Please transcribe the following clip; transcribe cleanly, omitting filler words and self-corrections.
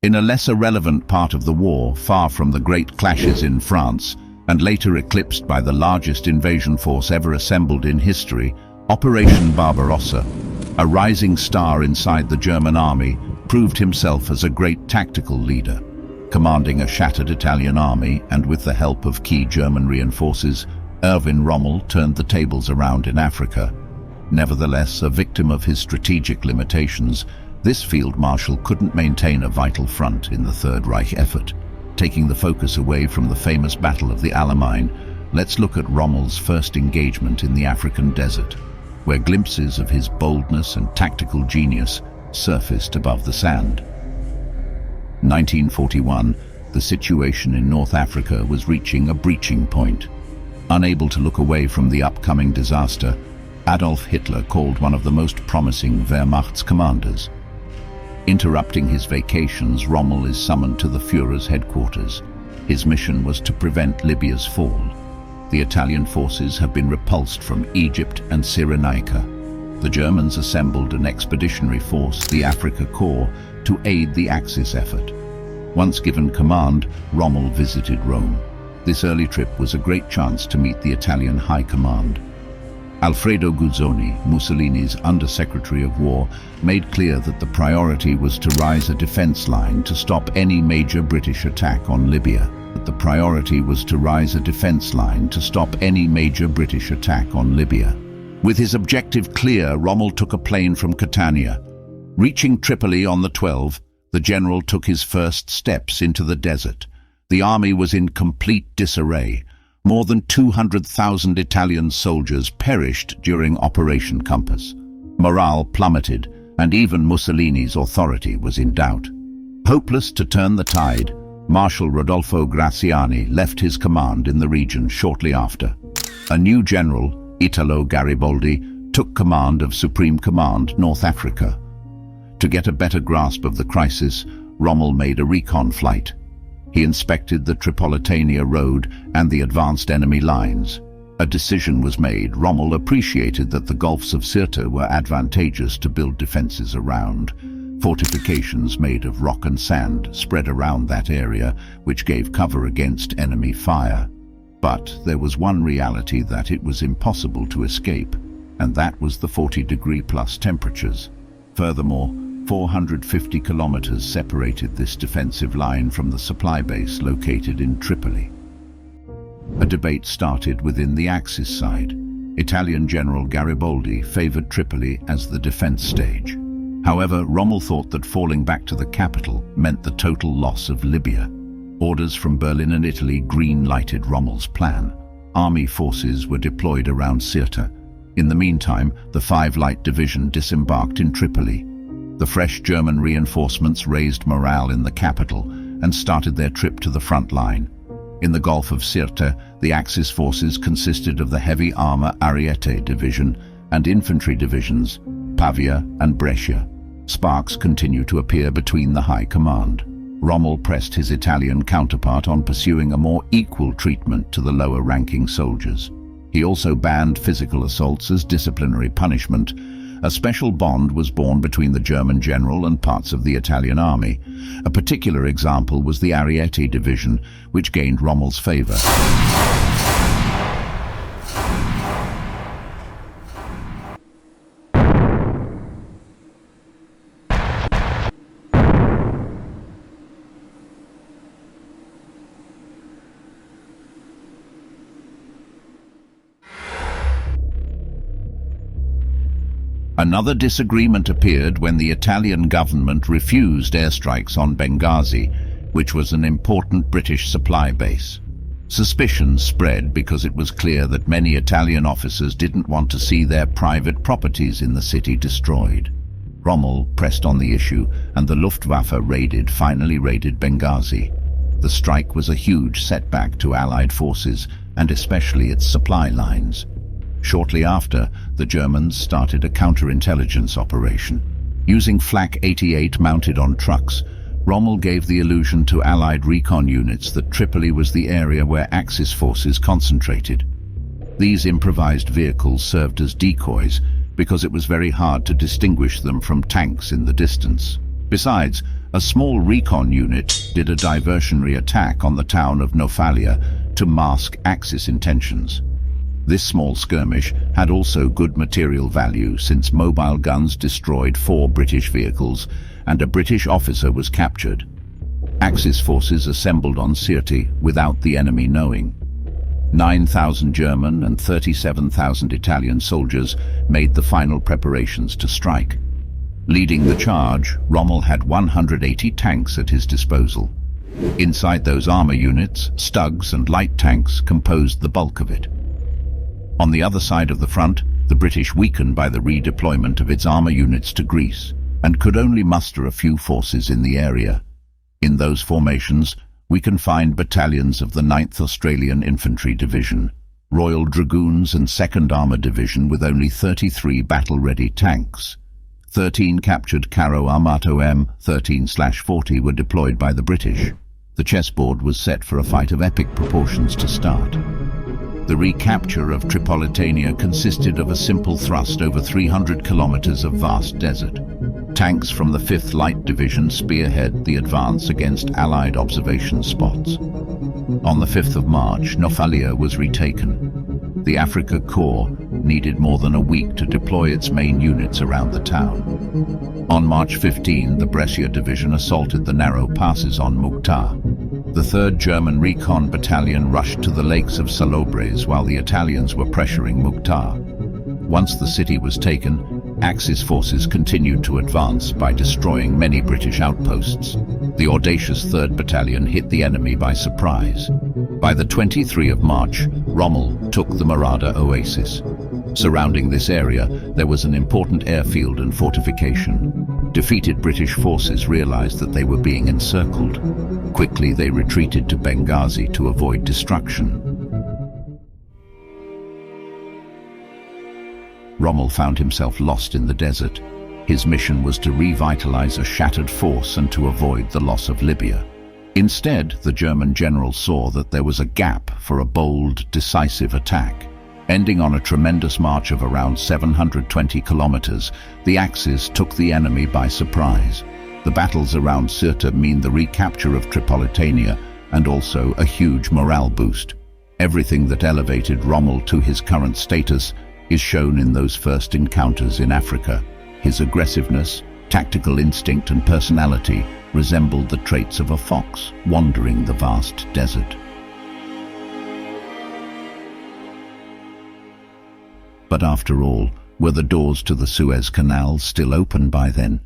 In a lesser relevant part of the war, far from the great clashes in France, and later eclipsed by the largest invasion force ever assembled in history, Operation Barbarossa, a rising star inside the German army, proved himself as a great tactical leader. Commanding a shattered Italian army and with the help of key German reinforces, Erwin Rommel turned the tables around in Africa. Nevertheless, a victim of his strategic limitations, this field marshal couldn't maintain a vital front in the Third Reich effort. Taking the focus away from the famous Battle of the Alamein, let's look at Rommel's first engagement in the African desert, where glimpses of his boldness and tactical genius surfaced above the sand. 1941, the situation in North Africa was reaching a breaching point. Unable to look away from the upcoming disaster, Adolf Hitler called one of the most promising Wehrmacht's commanders. Interrupting his vacations, Rommel is summoned to the Führer's headquarters. His mission was to prevent Libya's fall. The Italian forces have been repulsed from Egypt and Cyrenaica. The Germans assembled an expeditionary force, the Afrika Korps, to aid the Axis effort. Once given command, Rommel visited Rome. This early trip was a great chance to meet the Italian High Command. Alfredo Guzzoni, Mussolini's Under-Secretary of War, made clear that the priority was to raise a defense line to stop any major British attack on Libya. With his objective clear, Rommel took a plane from Catania. Reaching Tripoli on the 12th, the general took his first steps into the desert. The army was in complete disarray. More than 200,000 Italian soldiers perished during Operation Compass. Morale plummeted, and even Mussolini's authority was in doubt. Hopeless to turn the tide, Marshal Rodolfo Graziani left his command in the region shortly after. A new general, Italo Garibaldi, took command of Supreme Command North Africa. To get a better grasp of the crisis, Rommel made a recon flight. He inspected the Tripolitania road and the advanced enemy lines. A decision was made. Rommel appreciated that the Gulfs of Sirte were advantageous to build defenses around. Fortifications made of rock and sand spread around that area, which gave cover against enemy fire. But there was one reality that it was impossible to escape, and that was the 40-degree-plus temperatures. Furthermore, 450 kilometers separated this defensive line from the supply base located in Tripoli. A debate started within the Axis side. Italian General Garibaldi favored Tripoli as the defense stage. However, Rommel thought that falling back to the capital meant the total loss of Libya. Orders from Berlin and Italy green-lighted Rommel's plan. Army forces were deployed around Sirte. In the meantime, the 5 Light Division disembarked in Tripoli. The fresh German reinforcements raised morale in the capital and started their trip to the front line. In the Gulf of Sirte, the Axis forces consisted of the heavy armor Ariete Division and infantry divisions, Pavia and Brescia. Sparks continued to appear between the high command. Rommel pressed his Italian counterpart on pursuing a more equal treatment to the lower-ranking soldiers. He also banned physical assaults as disciplinary punishment. A special bond was born between the German general and parts of the Italian army. A particular example was the Ariete Division, which gained Rommel's favor. Another disagreement appeared when the Italian government refused airstrikes on Benghazi, which was an important British supply base. Suspicions spread because it was clear that many Italian officers didn't want to see their private properties in the city destroyed. Rommel pressed on the issue, and the Luftwaffe finally raided Benghazi. The strike was a huge setback to Allied forces, and especially its supply lines. Shortly after, the Germans started a counterintelligence operation. Using Flak 88 mounted on trucks, Rommel gave the illusion to Allied recon units that Tripoli was the area where Axis forces concentrated. These improvised vehicles served as decoys because it was very hard to distinguish them from tanks in the distance. Besides, a small recon unit did a diversionary attack on the town of Nofalia to mask Axis intentions. This small skirmish had also good material value since mobile guns destroyed 4 British vehicles and a British officer was captured. Axis forces assembled on Sirte without the enemy knowing. 9,000 German and 37,000 Italian soldiers made the final preparations to strike. Leading the charge, Rommel had 180 tanks at his disposal. Inside those armor units, Stugs and light tanks composed the bulk of it. On the other side of the front, the British weakened by the redeployment of its armor units to Greece and could only muster a few forces in the area. In those formations, we can find battalions of the 9th Australian Infantry Division, Royal Dragoons and 2nd Armoured Division with only 33 battle-ready tanks. 13 captured Caro Armato M13/40 were deployed by the British. The chessboard was set for a fight of epic proportions to start. The recapture of Tripolitania consisted of a simple thrust over 300 kilometers of vast desert. Tanks from the 5th Light Division spearhead the advance against Allied observation spots. On the 5th of March, Nofalia was retaken. The Afrika Korps needed more than a week to deploy its main units around the town. On March 15, the Brescia Division assaulted the narrow passes on Mukhtar. The 3rd German Recon Battalion rushed to the lakes of Salobres while the Italians were pressuring Mukhtar. Once the city was taken, Axis forces continued to advance by destroying many British outposts. The audacious 3rd Battalion hit the enemy by surprise. By the 23rd of March, Rommel took the Marada Oasis. Surrounding this area, there was an important airfield and fortification. Defeated British forces realized that they were being encircled. Quickly, they retreated to Benghazi to avoid destruction. Rommel found himself lost in the desert. His mission was to revitalize a shattered force and to avoid the loss of Libya. Instead, the German general saw that there was a gap for a bold, decisive attack. Ending on a tremendous march of around 720 kilometers, the Axis took the enemy by surprise. The battles around Sirte mean the recapture of Tripolitania and also a huge morale boost. Everything that elevated Rommel to his current status is shown in those first encounters in Africa. His aggressiveness, tactical instinct and personality resembled the traits of a fox wandering the vast desert. But after all, were the doors to the Suez Canal still open by then?